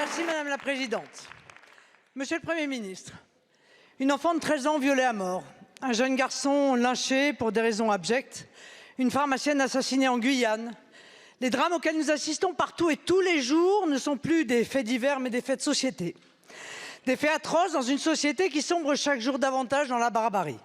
Merci Madame la Présidente. Monsieur le Premier ministre, une enfant de 13 ans violée à mort, un jeune garçon lynché pour des raisons abjectes, une pharmacienne assassinée en Guyane. Les drames auxquels nous assistons partout et tous les jours ne sont plus des faits divers mais des faits de société. Des faits atroces dans une société qui sombre chaque jour davantage dans la barbarie.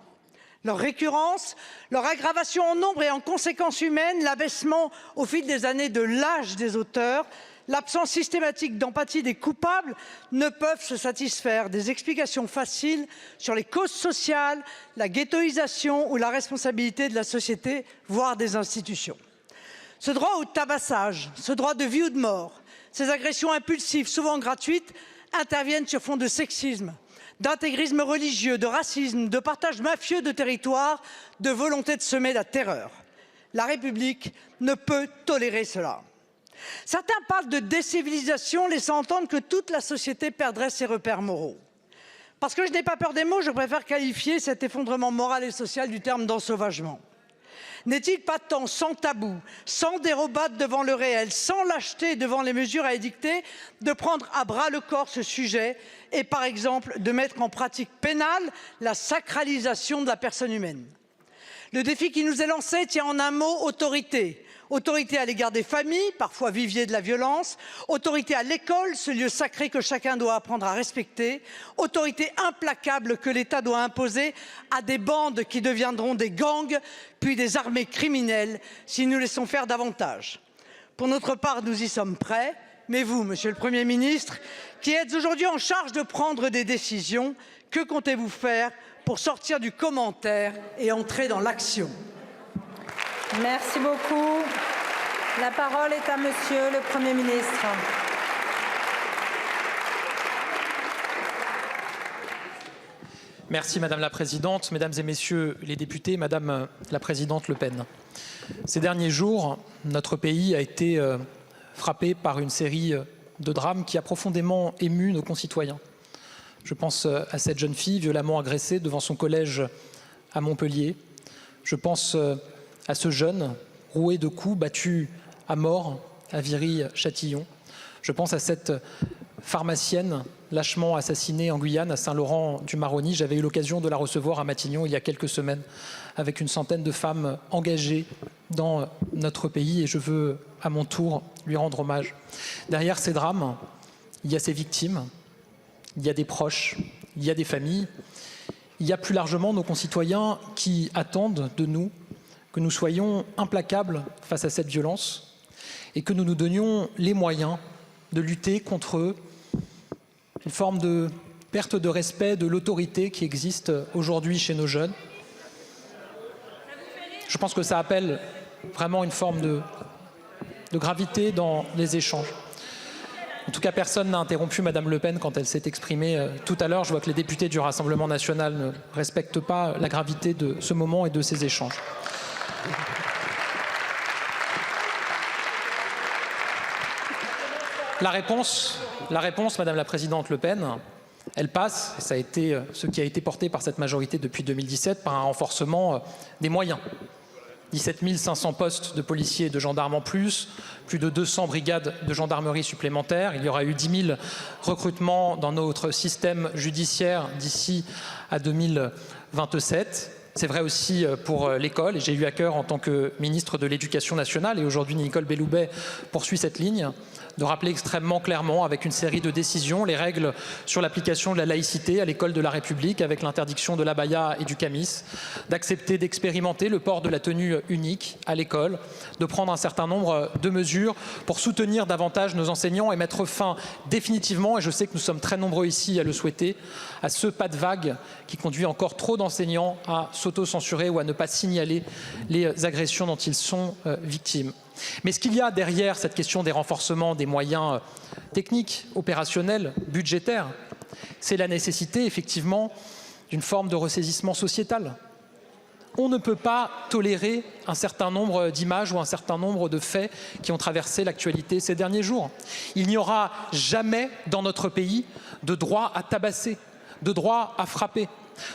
Leur récurrence, leur aggravation en nombre et en conséquences humaines, l'abaissement au fil des années de l'âge des auteurs, l'absence systématique d'empathie des coupables ne peuvent se satisfaire des explications faciles sur les causes sociales, la ghettoisation ou la responsabilité de la société, voire des institutions. Ce droit au tabassage, ce droit de vie ou de mort, ces agressions impulsives, souvent gratuites, interviennent sur fond de sexisme, d'intégrisme religieux, de racisme, de partage mafieux de territoire, de volonté de semer la terreur. La République ne peut tolérer cela. Certains parlent de décivilisation, laissant entendre que toute la société perdrait ses repères moraux. Parce que je n'ai pas peur des mots, je préfère qualifier cet effondrement moral et social du terme d'ensauvagement. N'est-il pas temps, sans tabou, sans dérobade devant le réel, sans lâcheté devant les mesures à édicter, de prendre à bras le corps ce sujet et, par exemple, de mettre en pratique pénale la sacralisation de la personne humaine? Le défi qui nous est lancé tient en un mot: autorité. Autorité à l'égard des familles, parfois vivier de la violence. Autorité à l'école, ce lieu sacré que chacun doit apprendre à respecter. Autorité implacable que l'État doit imposer à des bandes qui deviendront des gangs, puis des armées criminelles si nous laissons faire davantage. Pour notre part, nous y sommes prêts. Mais vous, Monsieur le Premier ministre, qui êtes aujourd'hui en charge de prendre des décisions, que comptez-vous faire pour sortir du commentaire et entrer dans l'action? Merci beaucoup. La parole est à Monsieur le Premier ministre. Merci Madame la Présidente, Mesdames et Messieurs les députés, Madame la Présidente Le Pen. Ces derniers jours, notre pays a été frappé par une série de drames qui a profondément ému nos concitoyens. Je pense à cette jeune fille violemment agressée devant son collège à Montpellier. Je pense à ce jeune roué de coups, battu à mort à Viry-Châtillon. Je pense à cette pharmacienne lâchement assassinée en Guyane, à Saint-Laurent-du-Maroni. J'avais eu l'occasion de la recevoir à Matignon il y a quelques semaines avec une centaine de femmes engagées dans notre pays et je veux à mon tour lui rendre hommage. Derrière ces drames, il y a ces victimes, il y a des proches, il y a des familles, il y a plus largement nos concitoyens qui attendent de nous que nous soyons implacables face à cette violence et que nous nous donnions les moyens de lutter contre une forme de perte de respect de l'autorité qui existe aujourd'hui chez nos jeunes. Je pense que ça appelle vraiment une forme de gravité dans les échanges. En tout cas, personne n'a interrompu Madame Le Pen quand elle s'est exprimée tout à l'heure. Je vois que les députés du Rassemblement national ne respectent pas la gravité de ce moment et de ces échanges. La réponse, Madame la Présidente Le Pen, elle passe, et ça a été ce qui a été porté par cette majorité depuis 2017, par un renforcement des moyens. 17 500 postes de policiers et de gendarmes en plus de 200 brigades de gendarmerie supplémentaires. Il y aura eu 10 000 recrutements dans notre système judiciaire d'ici à 2027. C'est vrai aussi pour l'école et j'ai eu à cœur en tant que ministre de l'Éducation nationale et aujourd'hui Nicole Belloubet poursuit cette ligne de rappeler extrêmement clairement avec une série de décisions les règles sur l'application de la laïcité à l'école de la République avec l'interdiction de l'abaya et du camis, d'accepter d'expérimenter le port de la tenue unique à l'école, de prendre un certain nombre de mesures pour soutenir davantage nos enseignants et mettre fin définitivement, et je sais que nous sommes très nombreux ici à le souhaiter, à ce pas de vague qui conduit encore trop d'enseignants à s'auto-censurer ou à ne pas signaler les agressions dont ils sont victimes. Mais ce qu'il y a derrière cette question des renforcements des moyens techniques, opérationnels, budgétaires, c'est la nécessité effectivement d'une forme de ressaisissement sociétal. On ne peut pas tolérer un certain nombre d'images ou un certain nombre de faits qui ont traversé l'actualité ces derniers jours. Il n'y aura jamais dans notre pays de droit à tabasser, de droit à frapper,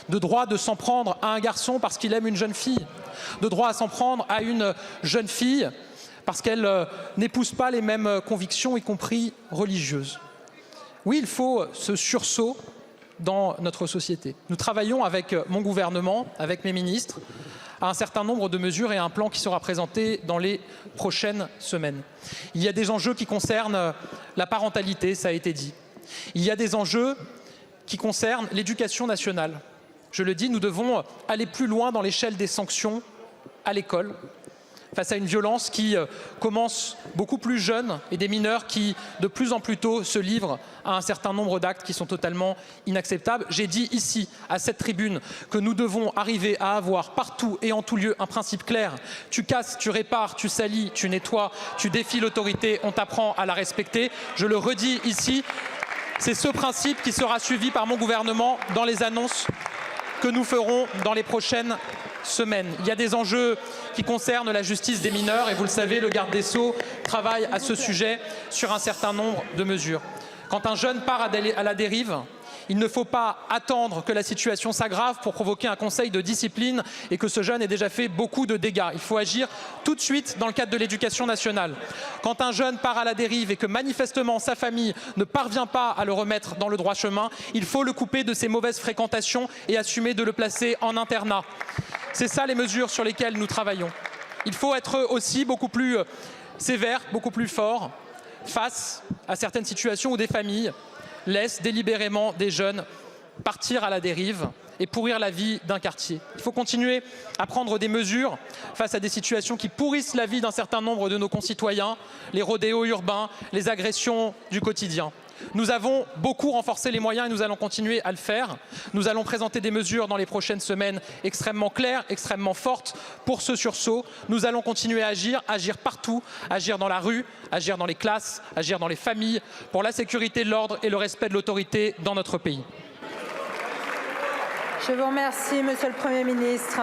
de droit de s'en prendre à un garçon parce qu'il aime une jeune fille, de droit à s'en prendre à une jeune fille parce qu'elle n'épouse pas les mêmes convictions, y compris religieuses. Oui, il faut ce sursaut dans notre société. Nous travaillons avec mon gouvernement, avec mes ministres, à un certain nombre de mesures et à un plan qui sera présenté dans les prochaines semaines. Il y a des enjeux qui concernent la parentalité, ça a été dit. Il y a des enjeux qui concernent l'éducation nationale. Je le dis, nous devons aller plus loin dans l'échelle des sanctions à l'école, face à une violence qui commence beaucoup plus jeune et des mineurs qui, de plus en plus tôt, se livrent à un certain nombre d'actes qui sont totalement inacceptables. J'ai dit ici, à cette tribune, que nous devons arriver à avoir partout et en tout lieu un principe clair. Tu casses, tu répares, tu salis, tu nettoies, tu défies l'autorité, on t'apprend à la respecter. Je le redis ici, c'est ce principe qui sera suivi par mon gouvernement dans les annonces que nous ferons dans les prochaines semaines. Il y a des enjeux qui concernent la justice des mineurs et vous le savez, le garde des Sceaux travaille à ce sujet sur un certain nombre de mesures. Quand un jeune part à la dérive, il ne faut pas attendre que la situation s'aggrave pour provoquer un conseil de discipline et que ce jeune ait déjà fait beaucoup de dégâts. Il faut agir tout de suite dans le cadre de l'éducation nationale. Quand un jeune part à la dérive et que manifestement sa famille ne parvient pas à le remettre dans le droit chemin, il faut le couper de ses mauvaises fréquentations et assumer de le placer en internat. C'est ça les mesures sur lesquelles nous travaillons. Il faut être aussi beaucoup plus sévère, beaucoup plus fort face à certaines situations où des familles laissent délibérément des jeunes partir à la dérive et pourrir la vie d'un quartier. Il faut continuer à prendre des mesures face à des situations qui pourrissent la vie d'un certain nombre de nos concitoyens, les rodéos urbains, les agressions du quotidien. Nous avons beaucoup renforcé les moyens et nous allons continuer à le faire. Nous allons présenter des mesures dans les prochaines semaines extrêmement claires, extrêmement fortes pour ce sursaut. Nous allons continuer à agir partout, agir dans la rue, agir dans les classes, agir dans les familles, pour la sécurité, l'ordre et le respect de l'autorité dans notre pays. Je vous remercie, Monsieur le Premier ministre.